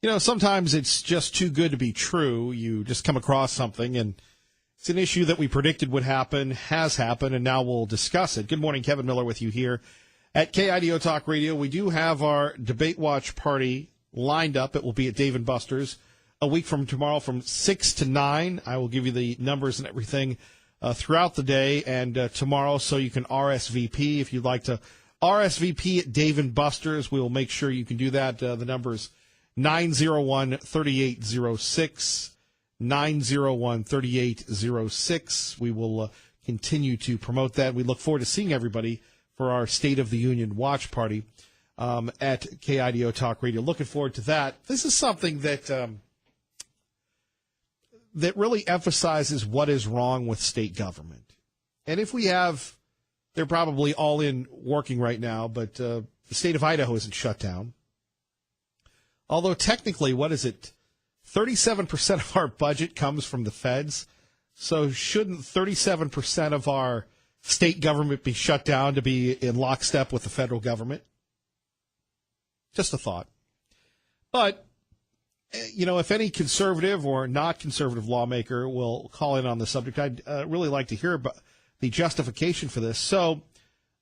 Sometimes it's just too good to be true. You just come across something, and it's an issue that we predicted would happen, has happened, and now we'll discuss it. Good morning, Kevin Miller with you here at KIDO Talk Radio. We do have our Debate Watch party lined up. It will be at Dave & Buster's a week from tomorrow from 6 to 9. I will give you the numbers and everything throughout the day and tomorrow, so you can RSVP. If you'd like to RSVP at Dave & Buster's, we will make sure you can do that. The number's 901-3806, 901-3806. We will continue to promote that. We look forward to seeing everybody for our State of the Union watch party at KIDO Talk Radio. Looking forward to that. This is something that that really emphasizes what is wrong with state government. And if we have, they're probably all in working right now, but the state of Idaho isn't shut down. Although technically, what is it? 37% of our budget comes from the feds. So shouldn't 37% of our state government be shut down to be in lockstep with the federal government? Just a thought. But, if any conservative or not conservative lawmaker will call in on the subject, I'd really like to hear about the justification for this. So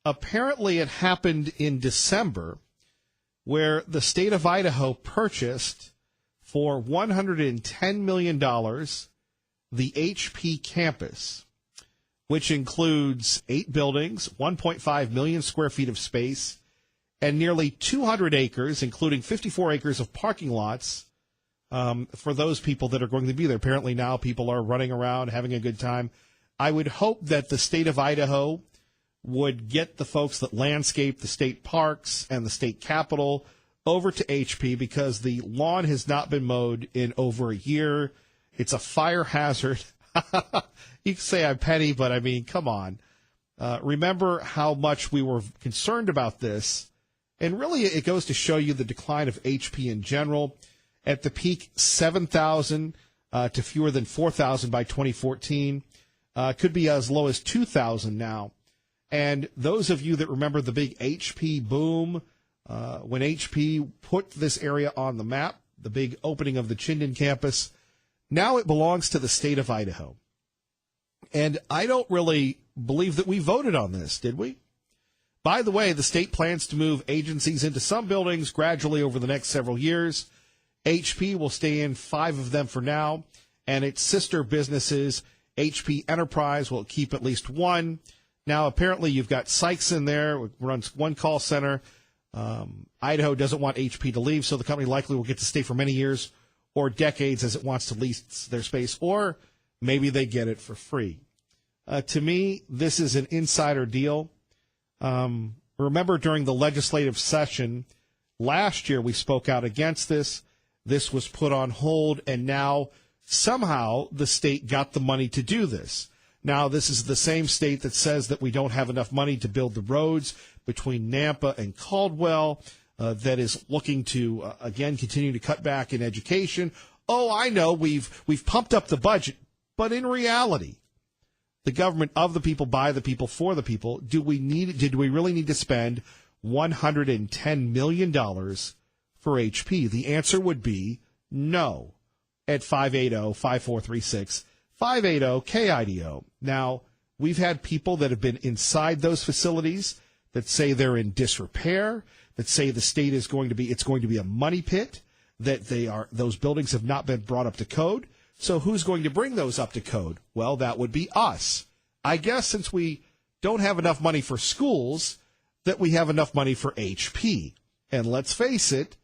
apparently it happened in December, where the state of Idaho purchased for $110 million the HP campus, which includes 8 buildings, 1.5 million square feet of space, and nearly 200 acres, including 54 acres of parking lots for those people that are going to be there. Apparently now people are running around, having a good time. I would hope that the state of Idaho would get the folks that landscape the state parks and the state capitol over to HP, because the lawn has not been mowed in over a year. It's a fire hazard. You can say I'm petty, but I mean, come on. Remember how much we were concerned about this. And really, it goes to show you the decline of HP in general. At the peak, 7,000 to fewer than 4,000 by 2014. Could be as low as 2,000 now. And those of you that remember the big HP boom, when HP put this area on the map, the big opening of the Chinden campus, now it belongs to the state of Idaho. And I don't really believe that we voted on this, did we? By the way, the state plans to move agencies into some buildings gradually over the next several years. HP will stay in 5 of them for now, and its sister businesses, HP Enterprise, will keep at least 1. Now, apparently, you've got Sykes in there, runs one call center. Idaho doesn't want HP to leave, so the company likely will get to stay for many years or decades as it wants to lease their space, or maybe they get it for free. To me, this is an insider deal. Remember, during the legislative session last year, we spoke out against this. This was put on hold, and now somehow the state got the money to do this. Now, this is the same state that says that we don't have enough money to build the roads between Nampa and Caldwell, that is looking to, again, continue to cut back in education. Oh, I know, we've pumped up the budget, but in reality, the government of the people, by the people, for the people, did we really need to spend $110 million for HP? The answer would be no at 580-5436, 580-KIDO. Now, we've had people that have been inside those facilities that say they're in disrepair, that say the state is going to be a money pit, that those buildings have not been brought up to code. So who's going to bring those up to code? Well, that would be us. I guess since we don't have enough money for schools, that we have enough money for HP. And let's face it,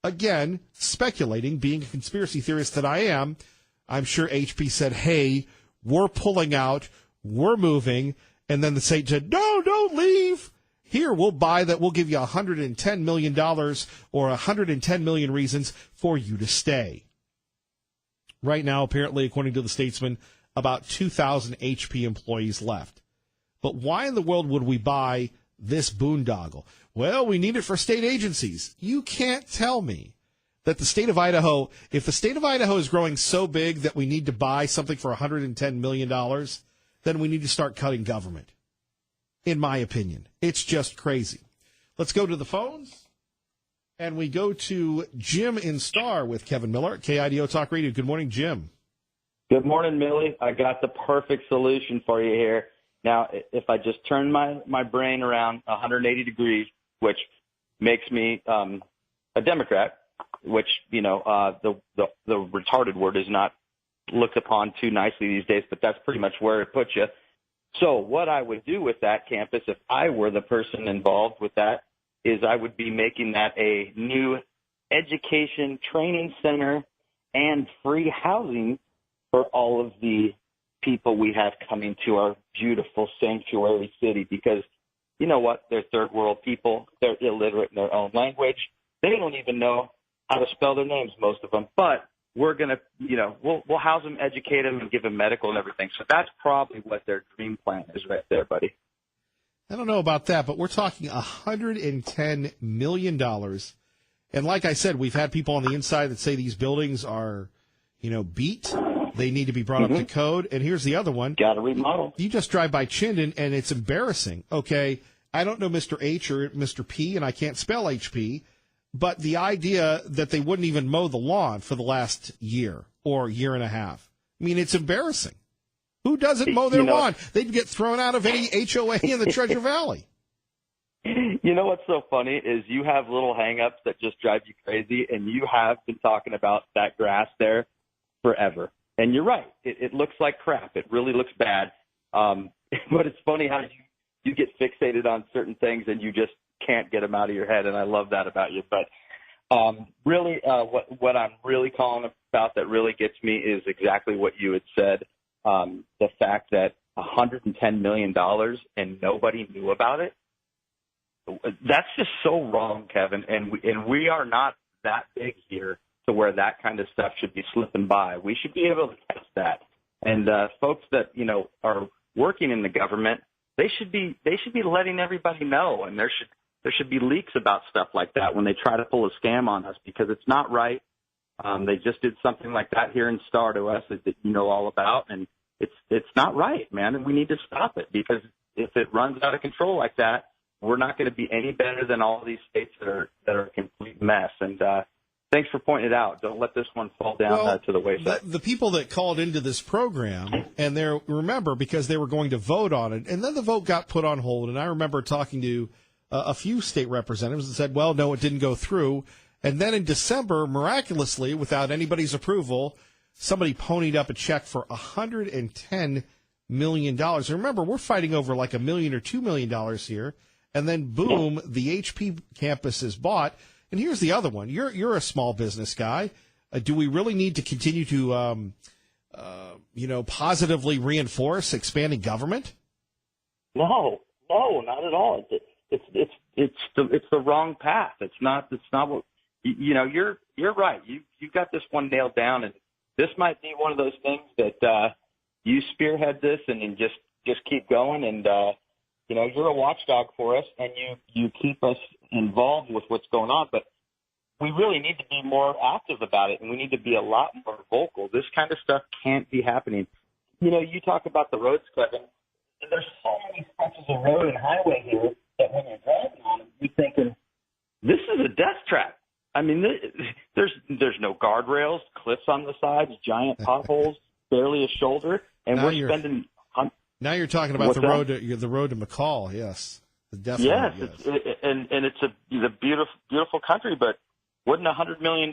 again, speculating, being a conspiracy theorist that I am, I'm sure HP said, hey, we're pulling out, we're moving, and then the state said, no, don't leave. Here, we'll buy that. We'll give you $110 million or 110 million reasons for you to stay. Right now, apparently, according to the Statesman, about 2,000 HP employees left. But why in the world would we buy this boondoggle? Well, we need it for state agencies. You can't tell me that the state of Idaho, if the state of Idaho is growing so big that we need to buy something for $110 million, then we need to start cutting government. In my opinion, it's just crazy. Let's go to the phones. And we go to Jim in Star with Kevin Miller at KIDO Talk Radio. Good morning, Jim. Good morning, Millie. I got the perfect solution for you here. Now, if I just turn my brain around 180 degrees, which makes me a Democrat, which, the retarded word is not looked upon too nicely these days, but that's pretty much where it puts you. So what I would do with that campus, if I were the person involved with that, is I would be making that a new education training center and free housing for all of the people we have coming to our beautiful sanctuary city, because you know what? They're third world people. They're illiterate in their own language. They don't even know how to spell their names, most of them. But we're going to, we'll house them, educate them, and give them medical and everything. So that's probably what their dream plan is right there, buddy. I don't know about that, but we're talking $110 million. And like I said, we've had people on the inside that say these buildings are, beat. They need to be brought up to code. And here's the other one. Got to remodel. You just drive by Chinden, and it's embarrassing. Okay, I don't know Mr. H or Mr. P, and I can't spell HP, but the idea that they wouldn't even mow the lawn for the last year or year and a half. I mean, it's embarrassing. Who doesn't mow their lawn? They'd get thrown out of any HOA in the Treasure Valley. You know what's so funny is you have little hang-ups that just drive you crazy, and you have been talking about that grass there forever. And you're right. It looks like crap. It really looks bad. But it's funny how you get fixated on certain things and you just can't get them out of your head, and I love that about you. But really, what I'm really calling about that really gets me is exactly what you had said, the fact that $110 million and nobody knew about it. That's just so wrong, Kevin, and we are not that big here to where that kind of stuff should be slipping by. We should be able to catch that. And folks that, are working in the government, they should be letting everybody know, and there should be leaks about stuff like that when they try to pull a scam on us, because it's not right. They just did something like that here in Star to us that you know all about, and it's not right, man, and we need to stop it, because if it runs out of control like that, we're not going to be any better than all of these states that are a complete mess. And thanks for pointing it out. Don't let this one fall down to the wayside. The people that called into this program, and remember, because they were going to vote on it, and then the vote got put on hold. And I remember talking to a few state representatives that said, well, no, it didn't go through. And then in December, miraculously, without anybody's approval, somebody ponied up a check for $110 million. And remember, we're fighting over like $1 million or $2 million here. And then, boom, the HP campus is bought. And here's the other one. You're a small business guy. Do we really need to continue to, positively reinforce expanding government? No, not at all. It's the wrong path. It's not what you're right. You got this one nailed down, and this might be one of those things that you spearhead this and just keep going, and you're a watchdog for us, and you keep us involved with what's going on. But we really need to be more active about it, and we need to be a lot more vocal. This kind of stuff can't be happening. You talk about the roads, Kevin, and there's so many stretches of road and highway here that when you're driving on them, you're thinking, this is a death trap. I mean, there's no guardrails, cliffs on the sides, giant potholes, barely a shoulder, and we're spending. Now you're talking about the road to McCall, yes. Yes, and it's a beautiful country, but wouldn't $100 million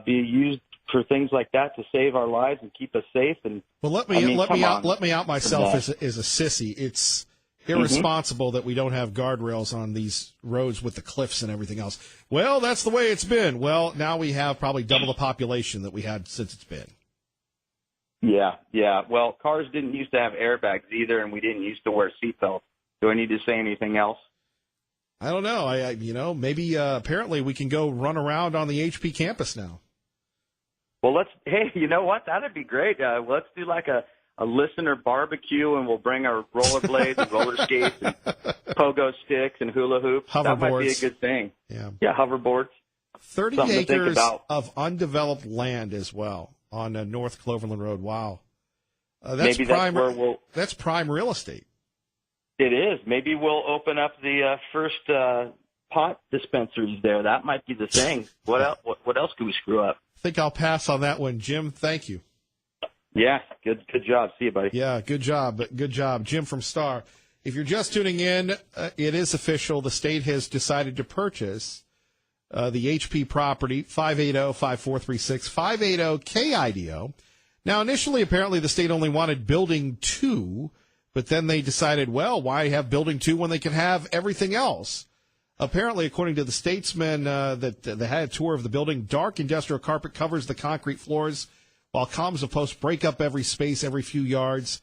be used for things like that to save our lives and keep us safe? And let me out myself as a sissy. It's irresponsible that we don't have guardrails on these roads with the cliffs and everything else. Well, that's the way it's been. Well, now we have probably double the population that we had since it's been. Yeah. Well, cars didn't used to have airbags either, and we didn't used to wear seatbelts. Do I need to say anything else? I don't know. Maybe apparently we can go run around on the HP campus now. Well, hey, you know what? That'd be great. Let's do like a listener barbecue, and we'll bring our rollerblades and roller skates and pogo sticks and hula hoops. That might be a good thing. Yeah, hoverboards. 30 acres of undeveloped land as well on North Cloverland Road. Wow. That's prime real estate. It is. Maybe we'll open up the first pot dispensaries there. That might be the thing. What else? What else could we screw up? I think I'll pass on that one, Jim. Thank you. Yeah, good job. See you, buddy. Yeah, good job. Good job. Jim from Star. If you're just tuning in, it is official. The state has decided to purchase the HP property, 580-5436, 580-KIDO. Now, initially, apparently, the state only wanted Building 2, but then they decided, well, why have Building 2 when they can have everything else? Apparently, according to the statesman that they had a tour of the building, dark industrial carpet covers the concrete floors, while columns of posts break up every space every few yards.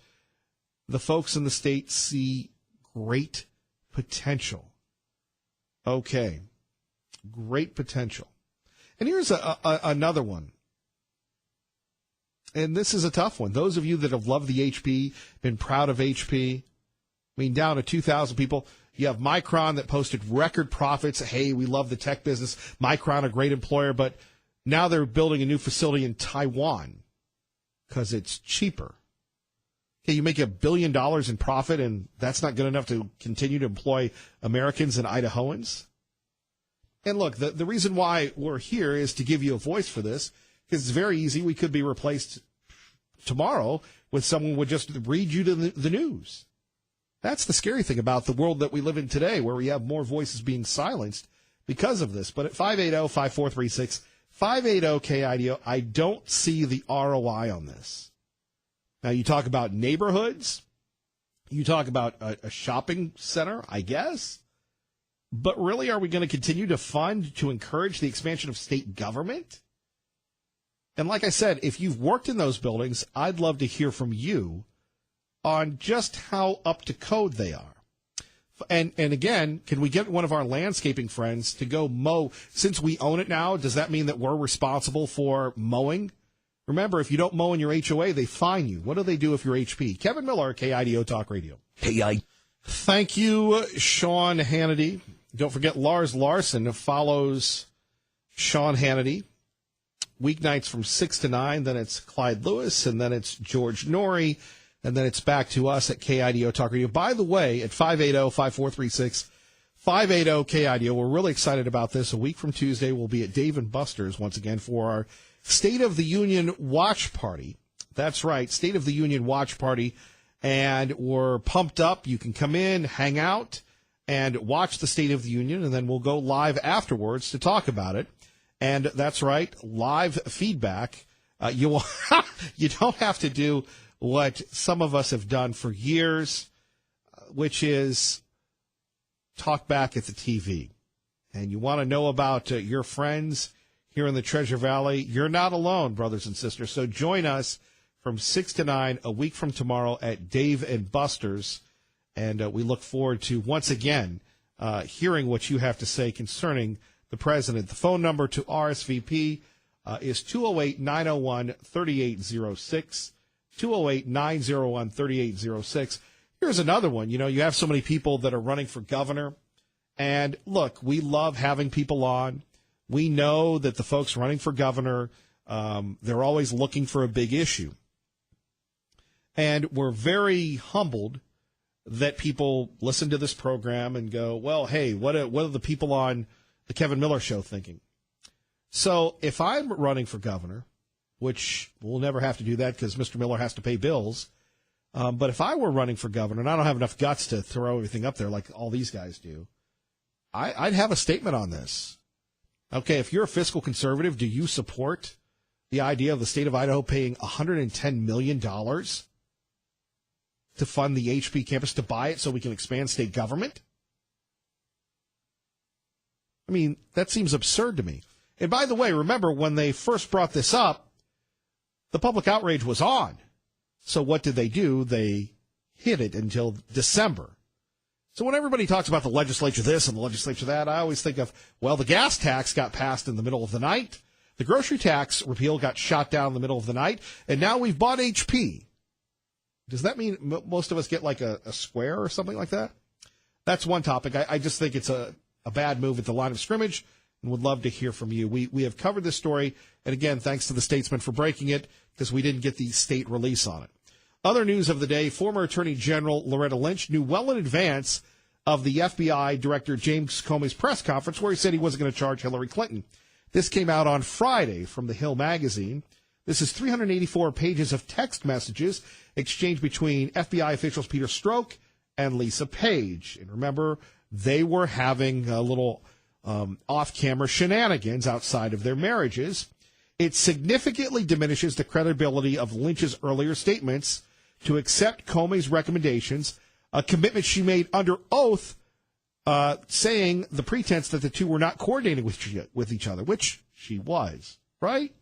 The folks in the state see great potential. Okay, great potential. And here's another one. And this is a tough one. Those of you that have loved the HP, been proud of HP, I mean, down to 2,000 people. You have Micron that posted record profits. Hey, we love the tech business. Micron, a great employer, but now they're building a new facility in Taiwan because it's cheaper. Okay, you make $1 billion in profit, and that's not good enough to continue to employ Americans and Idahoans? And look, the reason why we're here is to give you a voice for this, because it's very easy. We could be replaced tomorrow with someone who would just read you to the news. That's the scary thing about the world that we live in today, where we have more voices being silenced because of this. But at 580-5436, 580-KIDO, I don't see the ROI on this. Now, you talk about neighborhoods. You talk about a shopping center, I guess. But really, are we going to continue to fund to encourage the expansion of state government? And like I said, if you've worked in those buildings, I'd love to hear from you on just how up to code they are. And again, can we get one of our landscaping friends to go mow? Since we own it now, does that mean that we're responsible for mowing? Remember, if you don't mow in your HOA, they fine you. What do they do if you're HP? Kevin Miller, KIDO Talk Radio. Thank you, Sean Hannity. Don't forget, Lars Larson follows Sean Hannity weeknights from 6 to 9. Then it's Clyde Lewis, and then it's George Norrie. And then it's back to us at KIDO Talk Radio. By the way, at 580-5436, 580-KIDO, we're really excited about this. A week from Tuesday, we'll be at Dave & Buster's once again for our State of the Union Watch Party. That's right, State of the Union Watch Party. And we're pumped up. You can come in, hang out, and watch the State of the Union, and then we'll go live afterwards to talk about it. And that's right, live feedback. You don't have to do what some of us have done for years, which is talk back at the TV. And you want to know about your friends here in the Treasure Valley, you're not alone, brothers and sisters. So join us from 6 to 9 a week from tomorrow at Dave & Buster's. And we look forward to, once again, hearing what you have to say concerning the president. The phone number to RSVP is 208-901-3806. 208-901-3806. Here's another one. You know, you have so many people that are running for governor. And look, we love having people on. We know that the folks running for governor, they're always looking for a big issue. And we're very humbled that people listen to this program and go, well, hey, what are the people on the Kevin Miller Show thinking? So if I'm running for governor, which we'll never have to do that because Mr. Miller has to pay bills. But if I were running for governor, and I don't have enough guts to throw everything up there like all these guys do, I'd have a statement on this. Okay, if you're a fiscal conservative, do you support the idea of the state of Idaho paying $110 million to fund the HP campus, to buy it so we can expand state government? I mean, that seems absurd to me. And by the way, remember when they first brought this up, the public outrage was on. So what did they do? They hid it until December. So when everybody talks about the legislature this and the legislature that, I always think of, well, the gas tax got passed in the middle of the night. The grocery tax repeal got shot down in the middle of the night. And now we've bought HP. Does that mean most of us get like a square or something like that? That's one topic. I just think it's a bad move at the line of scrimmage, and would love to hear from you. We have covered this story, and again, thanks to the Statesman for breaking it, because we didn't get the state release on it. Other news of the day, former Attorney General Loretta Lynch knew well in advance of the FBI Director James Comey's press conference where he said he wasn't going to charge Hillary Clinton. This came out on Friday from The Hill magazine. This is 384 pages of text messages exchanged between FBI officials Peter Strzok and Lisa Page. And remember, they were having a little off-camera shenanigans outside of their marriages. It significantly diminishes the credibility of Lynch's earlier statements to accept Comey's recommendations, a commitment she made under oath, saying the pretense that the two were not coordinating with each other, which she was, right?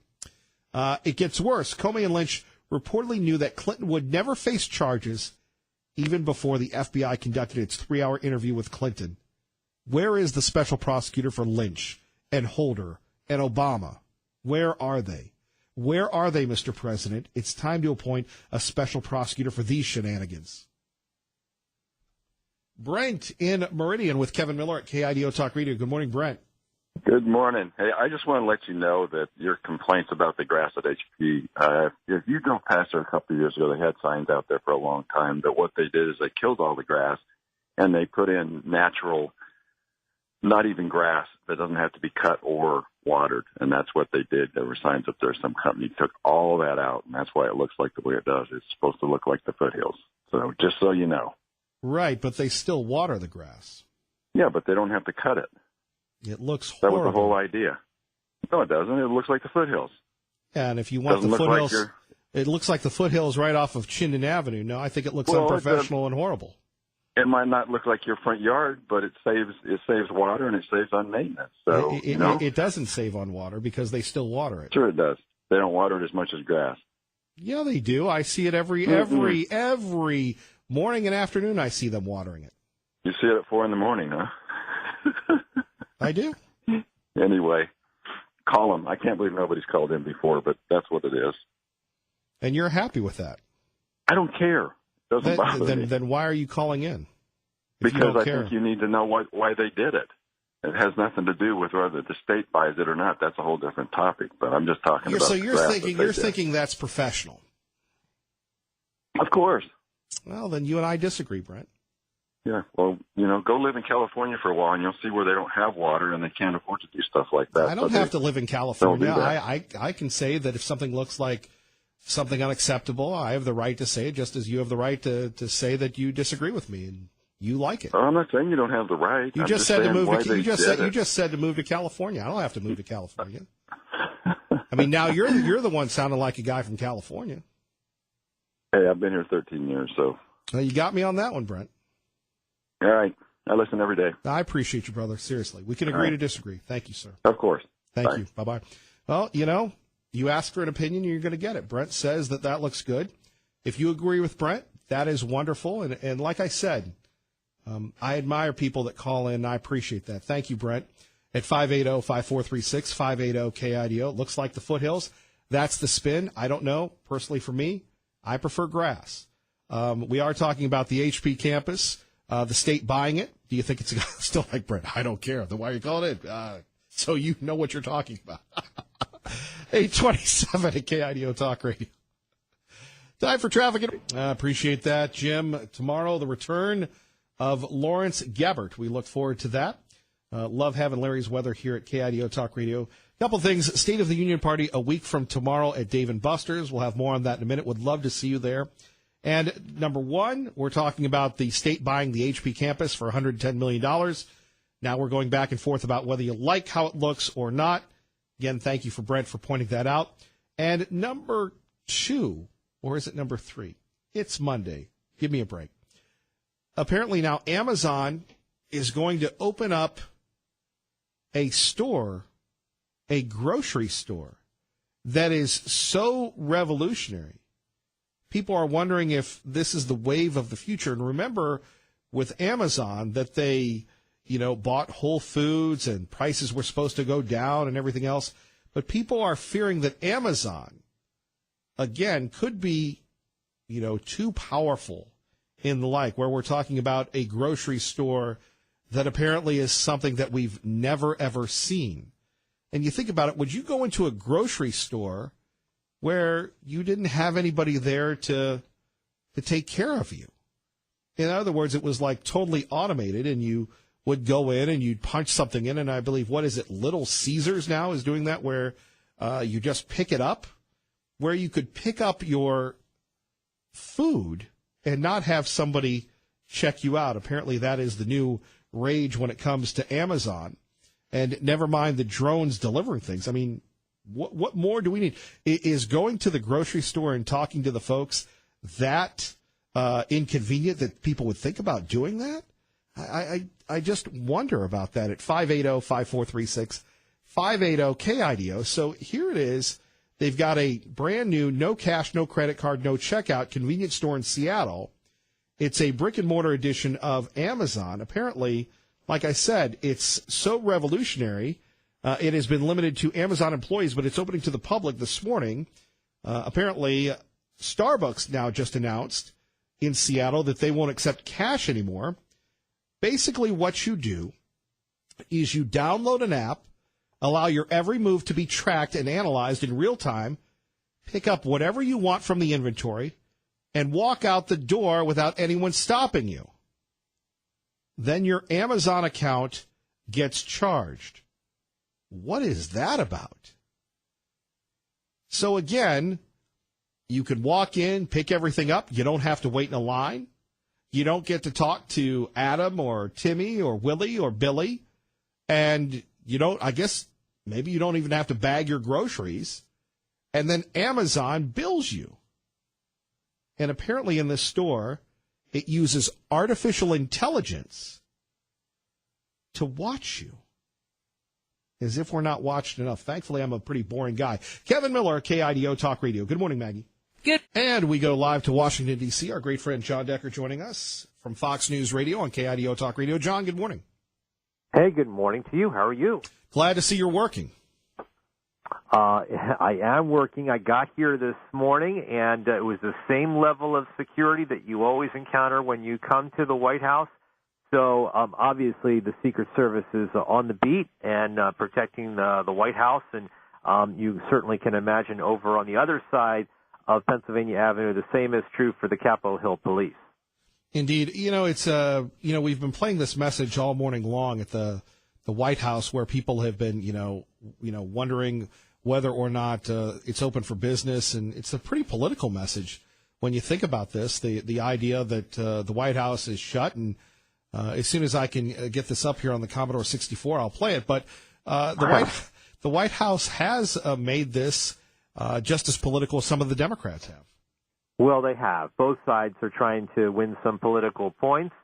It gets worse. Comey and Lynch reportedly knew that Clinton would never face charges even before the FBI conducted its 3-hour interview with Clinton. Where is the special prosecutor for Lynch and Holder and Obama? Where are they? Where are they, Mr. President? It's time to appoint a special prosecutor for these shenanigans. Brent in Meridian with Kevin Miller at KIDO Talk Radio. Good morning, Brent. Good morning. Hey, I just want to let you know that your complaints about the grass at HP, if you drove past there a couple of years ago, they had signs out there for a long time that what they did is they killed all the grass and they put in natural, not even grass that doesn't have to be cut or watered. And that's what they did. There were signs up there. Some company took all that out, and that's why it looks like the way it does. It's supposed to look like the foothills. So just so you know. Right, but they still water the grass. Yeah, but they don't have to cut it. It looks horrible. That was the whole idea. No, it doesn't. It looks like the foothills. Yeah, and if you want the foothills, it looks like the foothills right off of Chinden Avenue. No, I think it looks unprofessional and horrible. It might not look like your front yard, but it saves water and it saves on maintenance. So it doesn't save on water because they still water it. Sure, it does. They don't water it as much as grass. Yeah, they do. I see it every morning and afternoon. I see them watering it. You see it at 4 a.m, huh? I do. Anyway, call them. I can't believe nobody's called in before, but that's what it is. And you're happy with that? I don't care. Doesn't bother me. Then why are you calling in? Because I think you need to know why they did it. It has nothing to do with whether the state buys it or not. That's a whole different topic. But I'm just talking about. So you're thinking that's professional. Of course. Well, then you and I disagree, Brent. Yeah. Well, go live in California for a while, and you'll see where they don't have water and they can't afford to do stuff like that. I don't have to live in California. I can say that if something looks like something unacceptable, I have the right to say it, just as you have the right to say that you disagrey with me and you like it. I'm not saying you don't have the right. You just said to move. You just said to move to California. I don't have to move to California. I mean, now you're the one sounding like a guy from California. Hey, I've been here 13 years, so. You got me on that one, Brent. All right. I listen every day. I appreciate you, brother. Seriously. We can agree to disagree. Thank you, sir. Of course. Thank you. Bye-bye. Well, you ask for an opinion, you're going to get it. Brent says that looks good. If you agree with Brent, that is wonderful. And like I said, I admire people that call in. I appreciate that. Thank you, Brent. At 580-5436, 580-KIDO. It looks like the foothills. That's the spin. I don't know. Personally, for me, I prefer grass. We are talking about the HP campus, the state buying it. Do you think it's still like Brent? I don't care. Then why are you calling it? So you know what you're talking about. 827 at KIDO Talk Radio. Time for traffic. Appreciate that, Jim. Tomorrow, the return of Lawrence Gabbert. We look forward to that. Love having Larry's weather here at KIDO Talk Radio. Couple things. State of the Union Party a week from tomorrow at Dave & Buster's. We'll have more on that in a minute. Would love to see you there. And number one, we're talking about the state buying the HP campus for $110 million. Now we're going back and forth about whether you like how it looks or not. Again, thank you for Brent for pointing that out. And number two, or is it number three? It's Monday. Give me a break. Apparently now Amazon is going to open up a store, a grocery store, that is so revolutionary. People are wondering if this is the wave of the future. And remember, with Amazon, that they, bought Whole Foods and prices were supposed to go down and everything else. But people are fearing that Amazon, again, could be, too powerful in the like, where we're talking about a grocery store that apparently is something that we've never, ever seen. And you think about it, would you go into a grocery store where you didn't have anybody there to take care of you? In other words, it was like totally automated, and you would go in and you'd punch something in, and I believe, what is it, Little Caesars now is doing that, where you just pick it up, where you could pick up your food and not have somebody check you out. Apparently that is the new rage when it comes to Amazon. And never mind the drones delivering things. I mean, what more do we need? Is going to the grocery store and talking to the folks that inconvenient that people would think about doing that? I just wonder about that at 580-5436, 580-KIDO. So here it is. They've got a brand new, no cash, no credit card, no checkout convenience store in Seattle. It's a brick and mortar edition of Amazon. Apparently, like I said, it's so revolutionary. It has been limited to Amazon employees, but it's opening to the public this morning. Apparently, Starbucks now just announced in Seattle that they won't accept cash anymore. Basically, what you do is you download an app, allow your every move to be tracked and analyzed in real time, pick up whatever you want from the inventory, and walk out the door without anyone stopping you. Then your Amazon account gets charged. What is that about? So again, you can walk in, pick everything up. You don't have to wait in a line. You don't get to talk to Adam or Timmy or Willie or Billy. And you don't, I guess, maybe you don't even have to bag your groceries. And then Amazon bills you. And apparently in this store, it uses artificial intelligence to watch you. As if we're not watched enough. Thankfully, I'm a pretty boring guy. Kevin Miller, KIDO Talk Radio. Good morning, Maggie. Good. And we go live to Washington, D.C. Our great friend John Decker joining us from Fox News Radio on KIDO Talk Radio. John, good morning. Hey, good morning to you. How are you? Glad to see you're working. I am working. I got here this morning, and it was the same level of security that you always encounter when you come to the White House. So obviously the Secret Service is on the beat and protecting the White House, and you certainly can imagine over on the other side of Pennsylvania Avenue, the same is true for the Capitol Hill Police. Indeed. You know, it's we've been playing this message all morning long at the White House, where people have been, wondering whether or not it's open for business, and it's a pretty political message when you think about this. The idea that the White House is shut, and as soon as I can get this up here on the Commodore 64, I'll play it. But the White House has made this just as political as some of the Democrats have. Well, they have. Both sides are trying to win some political points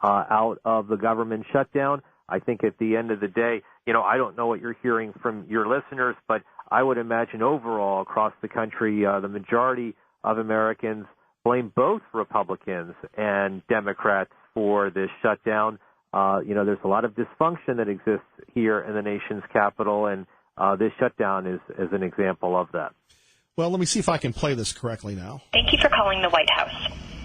out of the government shutdown. I think at the end of the day, I don't know what you're hearing from your listeners, but I would imagine overall across the country, the majority of Americans blame both Republicans and Democrats for this shutdown. There's a lot of dysfunction that exists here in the nation's capital, and this shutdown is an example of that. Well, let me see if I can play this correctly now. Thank you for calling the White House.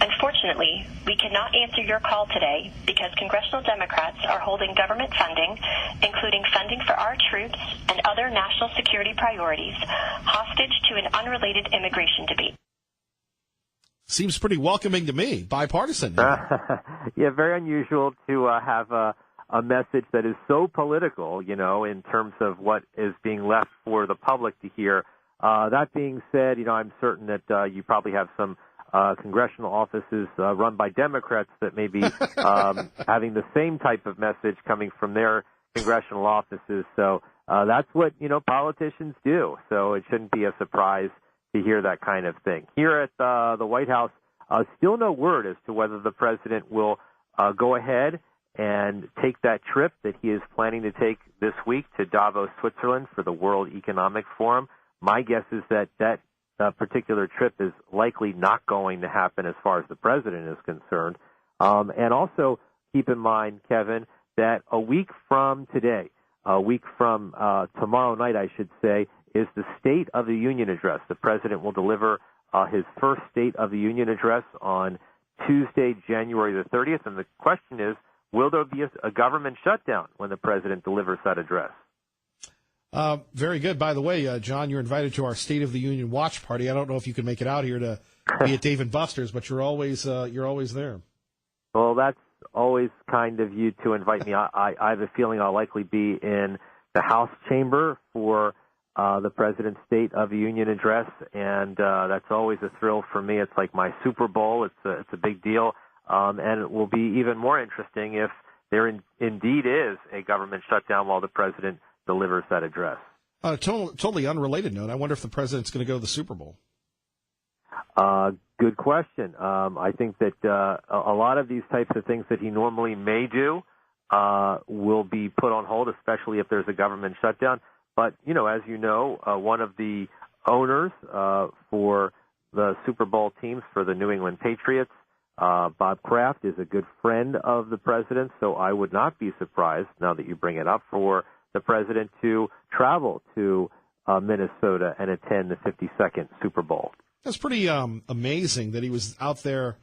Unfortunately, we cannot answer your call today because congressional Democrats are holding government funding, including funding for our troops and other national security priorities, hostage to an unrelated immigration debate. Seems pretty welcoming to me, bipartisan. Yeah, very unusual to have a message that is so political, in terms of what is being left for the public to hear. That being said, I'm certain that you probably have some congressional offices run by Democrats that may be having the same type of message coming from their congressional offices. So that's what, politicians do. So it shouldn't be a surprise to hear that kind of thing. Here at the White House, still no word as to whether the president will go ahead and take that trip that he is planning to take this week to Davos, Switzerland for the World Economic Forum. My guess is that particular trip is likely not going to happen as far as the president is concerned. And also keep in mind, Kevin, that a week from today, tomorrow night, I should say, is the State of the Union address. The president will deliver his first State of the Union address on Tuesday, January the 30th. And the question is, will there be a government shutdown when the president delivers that address? Very good. By the way, John, you're invited to our State of the Union watch party. I don't know if you can make it out here to be at Dave & Buster's, but you're always there. Well, that's always kind of you to invite me. I have a feeling I'll likely be in the House chamber for the President's State of the Union address, and that's always a thrill for me. It's like my Super Bowl. It's a big deal, and it will be even more interesting if there indeed is a government shutdown while the President delivers that address. Totally unrelated note. I wonder if the President's going to go to the Super Bowl. Good question. I think that a lot of these types of things that he normally may do will be put on hold, especially if there's a government shutdown. But, as you know, one of the owners for the Super Bowl teams for the New England Patriots, Bob Kraft, is a good friend of the President, so I would not be surprised, now that you bring it up, for the President to travel to Minnesota and attend the 52nd Super Bowl. That's pretty amazing that he was out there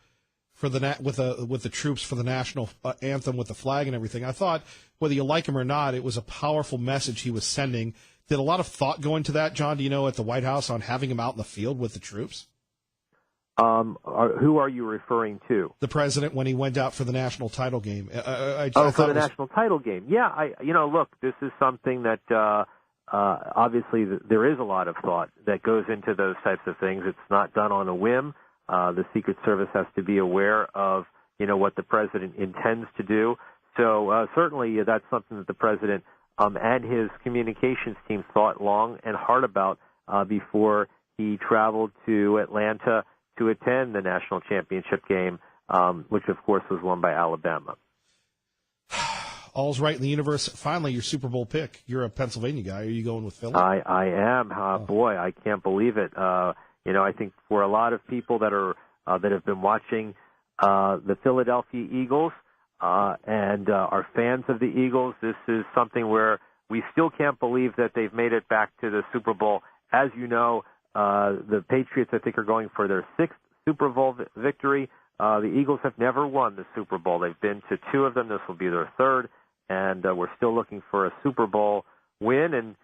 for with the troops for the national anthem with the flag and everything. I thought, whether you like him or not, it was a powerful message he was sending. Did a lot of thought go into that, John, do you know, at the White House on having him out in the field with the troops? Who are you referring to? The President, when he went out for the national title game. For the national title game. Yeah, look, this is something that obviously there is a lot of thought that goes into those types of things. It's not done on a whim. The Secret Service has to be aware of, what the President intends to do. So certainly that's something that the President and his communications team thought long and hard about before he traveled to Atlanta to attend the national championship game, which, of course, was won by Alabama. All's right in the universe. Finally, your Super Bowl pick. You're a Pennsylvania guy. Are you going with Philly? I am. Boy, I can't believe it. I think for a lot of people that have been watching the Philadelphia Eagles and are fans of the Eagles, this is something where we still can't believe that they've made it back to the Super Bowl. As you know, the Patriots, I think, are going for their 6th Super Bowl victory. The Eagles have never won the Super Bowl. They've been to 2 of them. This will be their 3rd. And we're still looking for a Super Bowl win. And,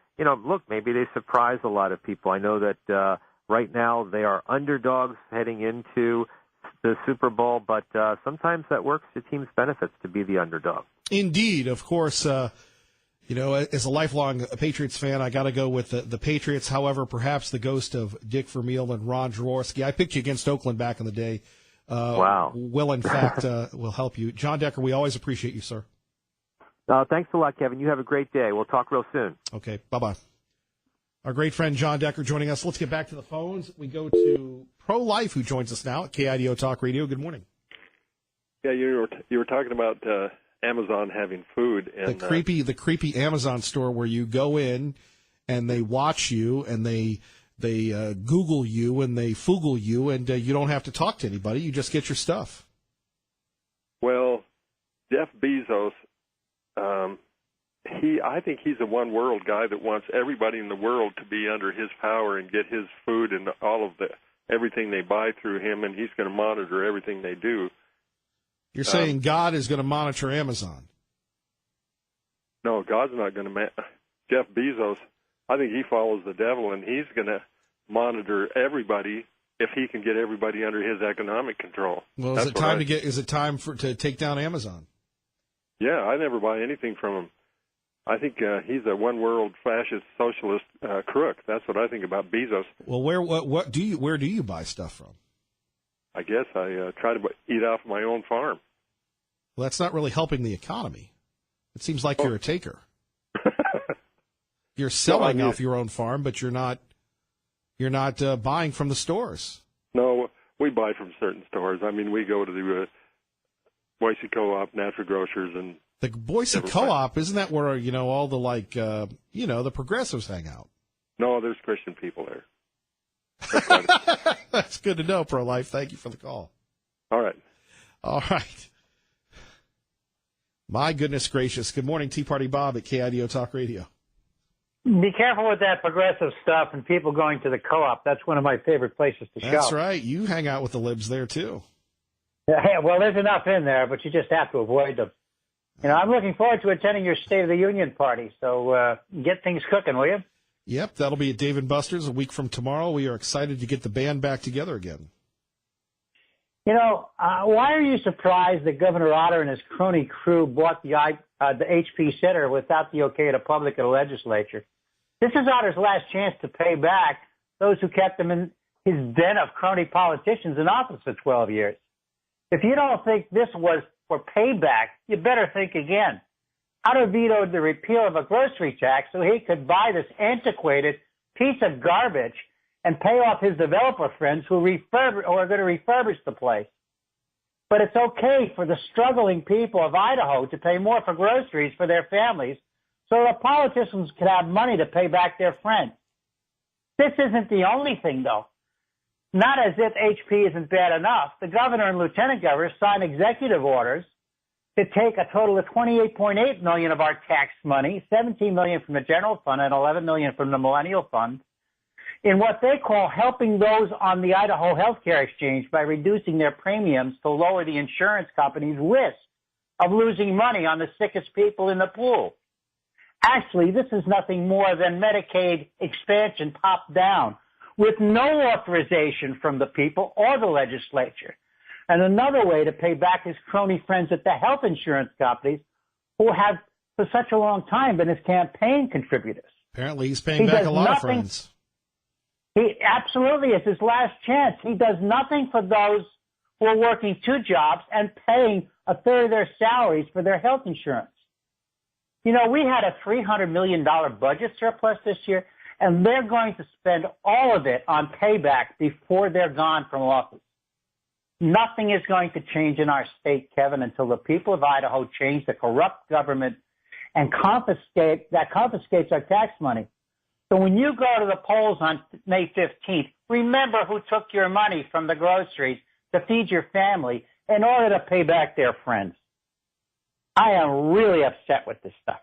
look, maybe they surprise a lot of people. I know that right now they are underdogs heading into the Super Bowl, but sometimes that works to teams' benefits to be the underdog. Indeed. Of course, as a lifelong Patriots fan, I got to go with the Patriots. However, perhaps the ghost of Dick Vermeil and Ron Jaworski. I picked you against Oakland back in the day. Wow. Will, in fact, will help you. John Decker, we always appreciate you, sir. Thanks a lot, Kevin. You have a great day. We'll talk real soon. Okay, bye-bye. Our great friend John Decker joining us. Let's get back to the phones. We go to Pro Life, who joins us now at KIDO Talk Radio. Good morning. Yeah, you were talking about Amazon having food, and the creepy Amazon store where you go in and they watch you and they Google you and they Foogle you, and you don't have to talk to anybody. You just get your stuff. Well, Jeff Bezos, I think he's a one world guy that wants everybody in the world to be under his power and get his food and all of everything they buy through him, and he's going to monitor everything they do. You're saying God is going to monitor Amazon? No, God's not going to. Jeff Bezos, I think he follows the devil, and he's going to monitor everybody if he can get everybody under his economic control. Well, is it time to take down Amazon? Yeah, I never buy anything from him. I think he's a one-world fascist socialist crook. That's what I think about Bezos. Well, where do you buy stuff from? I guess I try to eat off my own farm. Well, that's not really helping the economy. It seems like you're a taker. You're selling off your own farm, but you're not buying from the stores. No, we buy from certain stores. I mean, we go to the Boise Co-op, Natural Grocers, and the Boise Co-op. Isn't that where all the the progressives hang out? No, there's Christian people there. That's good to know, Pro Life. Thank you for the call. All right. My goodness gracious. Good morning, Tea Party Bob at KIDO Talk Radio. Be careful with that progressive stuff and people going to the co-op. That's one of my favorite places to shop. That's right. You hang out with the libs there, too. Yeah, well, there's enough in there, but you just have to avoid them. I'm looking forward to attending your State of the Union party, so get things cooking, will you? Yep, that'll be at Dave & Buster's a week from tomorrow. We are excited to get the band back together again. Why are you surprised that Governor Otter and his crony crew bought the HP Center without the okay of the public or the legislature? This is Otter's last chance to pay back those who kept him in his den of crony politicians in office for 12 years. If you don't think this was for payback, you better think again. Otter vetoed the repeal of a grocery tax so he could buy this antiquated piece of garbage and pay off his developer friends who are going to refurbish the place. But it's okay for the struggling people of Idaho to pay more for groceries for their families so the politicians can have money to pay back their friends. This isn't the only thing, though. Not as if HP isn't bad enough. The governor and lieutenant governor signed executive orders to take a total of $28.8 million of our tax money, $17 million from the general fund and $11 million from the Millennial Fund, in what they call helping those on the Idaho Healthcare Exchange by reducing their premiums to lower the insurance company's risk of losing money on the sickest people in the pool. Actually, this is nothing more than Medicaid expansion top down with no authorization from the people or the legislature. And another way to pay back his crony friends at the health insurance companies who have for such a long time been his campaign contributors. Apparently he's paying back a lot of friends. He absolutely is his last chance. He does nothing for those who are working 2 jobs and paying a third of their salaries for their health insurance. We had a $300 million budget surplus this year, and they're going to spend all of it on payback before they're gone from office. Nothing is going to change in our state, Kevin, until the people of Idaho change the corrupt government and confiscates our tax money. So when you go to the polls on May 15th, remember who took your money from the groceries to feed your family in order to pay back their friends. I am really upset with this stuff.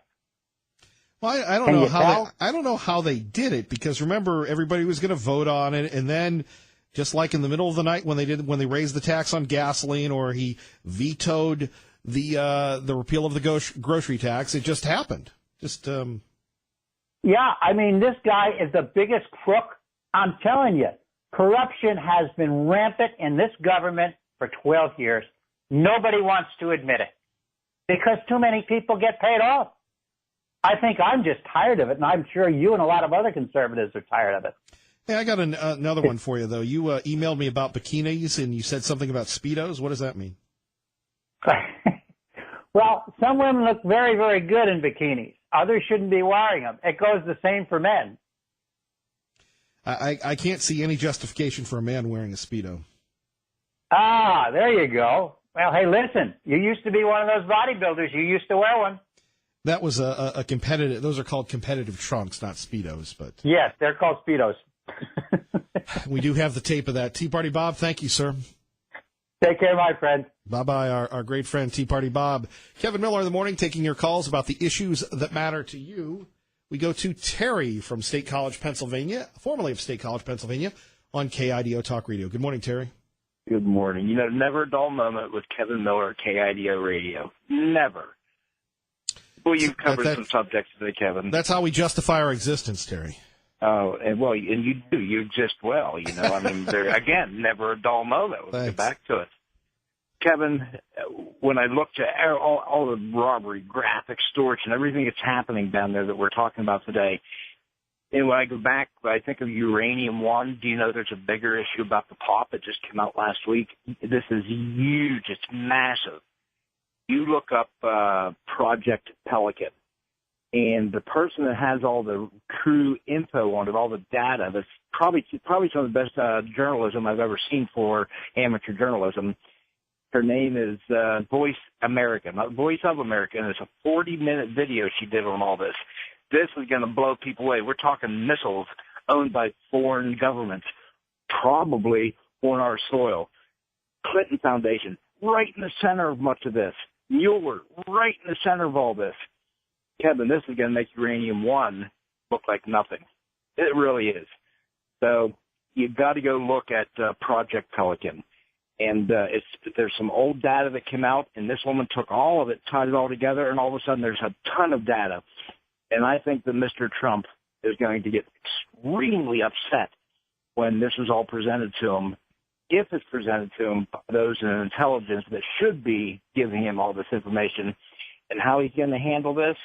Well, I don't know how they did it, because remember, everybody was going to vote on it, and then just like in the middle of the night when they raised the tax on gasoline, or he vetoed the repeal of the grocery tax, it just happened. Yeah, I mean, this guy is the biggest crook. I'm telling you, corruption has been rampant in this government for 12 years. Nobody wants to admit it because too many people get paid off. I think I'm just tired of it, and I'm sure you and a lot of other conservatives are tired of it. Hey, I got another one for you, though. You emailed me about bikinis, and you said something about Speedos. What does that mean? Well, some women look very, very good in bikinis. Others shouldn't be wearing them. It goes the same for men. I can't see any justification for a man wearing a Speedo. Ah, there you go. Well, hey, listen, you used to be one of those bodybuilders. You used to wear one. That was a competitive. Those are called competitive trunks, not Speedos. But yes, they're called Speedos. We do have the tape of that. Tea Party Bob, thank you, sir. Take care, my friend. Bye-bye, our great friend, Tea Party Bob. Kevin Miller in the morning, taking your calls about the issues that matter to you. We go to Terry from State College, Pennsylvania, formerly of State College, Pennsylvania, on KIDO Talk Radio. Good morning, Terry. Good morning. Never a dull moment with Kevin Miller at KIDO Radio. Never. Well, you've covered some subjects today, Kevin. That's how we justify our existence, Terry. Oh, and you do. You exist well, I mean, again, never a dull moment. We'll get back to it. Kevin, when I looked at all the robbery, graph, extortion, everything that's happening down there that we're talking about today, and when I go back, I think of Uranium One. Do you know there's a bigger issue about the pop that just came out last week? This is huge. It's massive. You look up Project Pelican, and the person that has all the true info on it, all the data, that's probably some of the best journalism I've ever seen for amateur journalism. Her name is Voice America, not Voice of America, and it's a 40-minute video she did on all this. This is going to blow people away. We're talking missiles owned by foreign governments, probably on our soil. Clinton Foundation, right in the center of much of this. Mueller, right in the center of all this. Kevin, this is going to make Uranium One look like nothing. It really is. So you've got to go look at Project Pelican. And there's some old data that came out, and this woman took all of it, tied it all together, and all of a sudden there's a ton of data. And I think that Mr. Trump is going to get extremely upset when this is all presented to him if it's presented to him by those in intelligence that should be giving him all this information, and how he's going to handle this,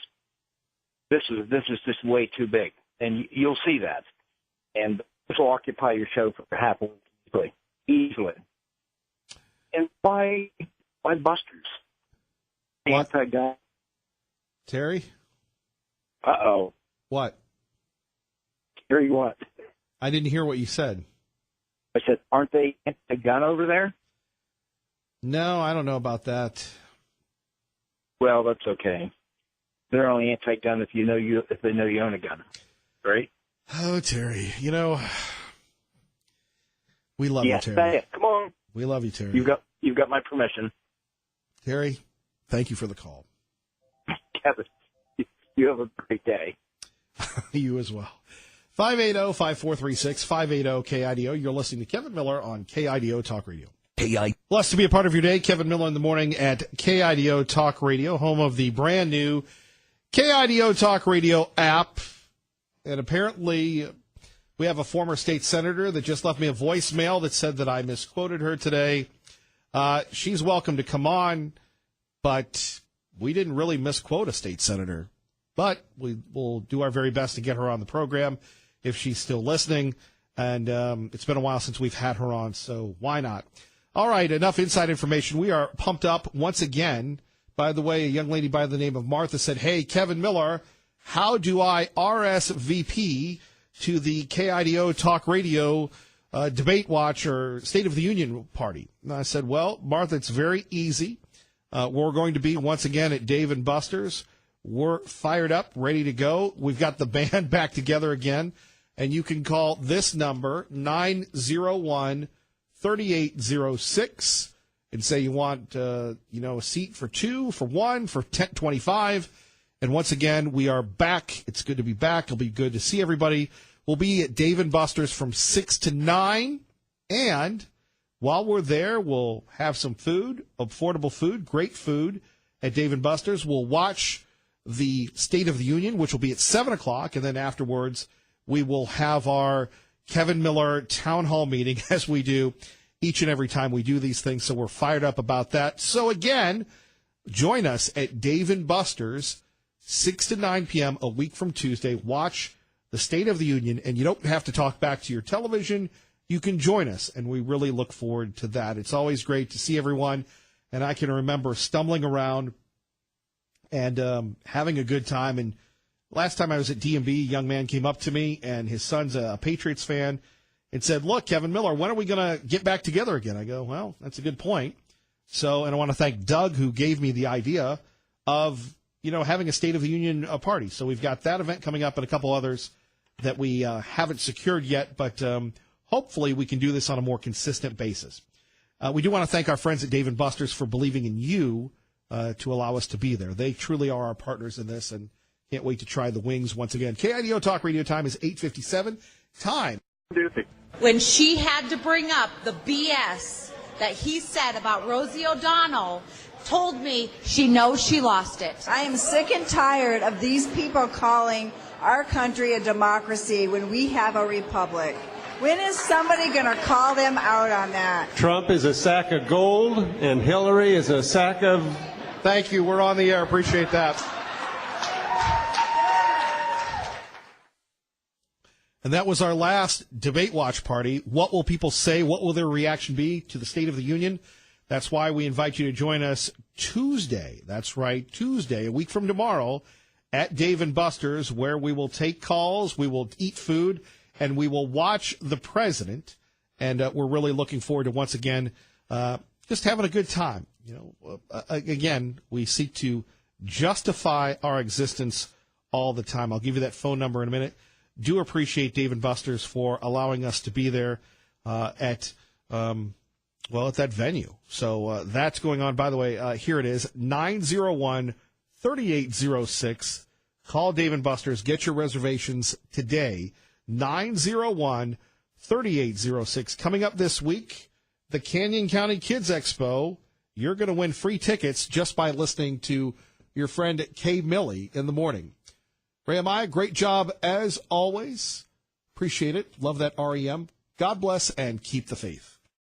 this is just way too big. And you'll see that. And this will occupy your show for half a week easily. And why Busters? Anti-gun. Terry? Uh-oh. What? Terry what? I didn't hear what you said. I said, aren't they anti-gun over there? No, I don't know about that. Well, that's okay. They're only anti-gun if they know you own a gun, right? Oh, Terry, we love you, Terry. Say it. Come on. We love you, Terry. You've got my permission. Terry, thank you for the call. Kevin, you have a great day. You as well. 580-5436, 580-KIDO. You're listening to Kevin Miller on KIDO Talk Radio. Blessed to be a part of your day. Kevin Miller in the morning at KIDO Talk Radio, home of the brand new KIDO Talk Radio app. And apparently we have a former state senator that just left me a voicemail that said that I misquoted her today. She's welcome to come on, but we didn't really misquote a state senator. But we will do our very best to get her on the program if she's still listening. And it's been a while since we've had her on, so why not? All right, enough inside information. We are pumped up once again. By the way, a young lady by the name of Martha said, "Hey, Kevin Miller, how do I RSVP to the KIDO Talk Radio Debate Watch or State of the Union party?" And I said, well, Martha, it's very easy. We're going to be once again at Dave & Buster's. We're fired up, ready to go. We've got the band back together again. And you can call this number, 901-3806, and say you want a seat for two, for one, for $10.25. And once again, we are back. It's good to be back. It'll be good to see everybody. We'll be at Dave & Buster's from 6 to 9. And while we're there, we'll have some food, affordable food, great food at Dave & Buster's. We'll watch the State of the Union, which will be at 7 o'clock. And then afterwards, we will have our Kevin Miller town hall meeting, as we do each and every time we do these things. So we're fired up about that. So again, join us at Dave & Buster's, 6 to 9 p.m. a week from Tuesday. Watch the State of the Union, and you don't have to talk back to your television. You can join us, and we really look forward to that. It's always great to see everyone, and I can remember stumbling around and having a good time. And last time I was at DMB, a young man came up to me, and his son's a Patriots fan, and said, "Look, Kevin Miller, when are we going to get back together again?" I go, well, that's a good point. So, and I want to thank Doug, who gave me the idea of having a State of the Union party. So we've got that event coming up and a couple others that we haven't secured yet, but hopefully we can do this on a more consistent basis. We do want to thank our friends at Dave & Buster's for believing in you to allow us to be there. They truly are our partners in this, and can't wait to try the wings once again. KIDO Talk Radio time is 8:57. Time. When she had to bring up the BS that he said about Rosie O'Donnell, told me she knows she lost it. I am sick and tired of these people calling our country a democracy when we have a republic. When is somebody going to call them out on that? Trump is a sack of gold and Hillary is a sack of... Thank you. We're on the air. Appreciate that. And that was our last Debate Watch party. What will people say? What will their reaction be to the State of the Union? That's why we invite you to join us Tuesday. That's right, Tuesday, a week from tomorrow, at Dave & Buster's, where we will take calls, we will eat food, and we will watch the president. And we're really looking forward to, once again, just having a good time. Again, we seek to justify our existence all the time. I'll give you that phone number in a minute. Do appreciate Dave & Buster's for allowing us to be there at that venue. So that's going on. By the way, here it is, 901-3806. Call Dave & Buster's. Get your reservations today, 901-3806. Coming up this week, the Canyon County Kids Expo. You're going to win free tickets just by listening to your friend Kay Millie in the morning. Ray Amaya, great job as always. Appreciate it. Love that REM. God bless and keep the faith.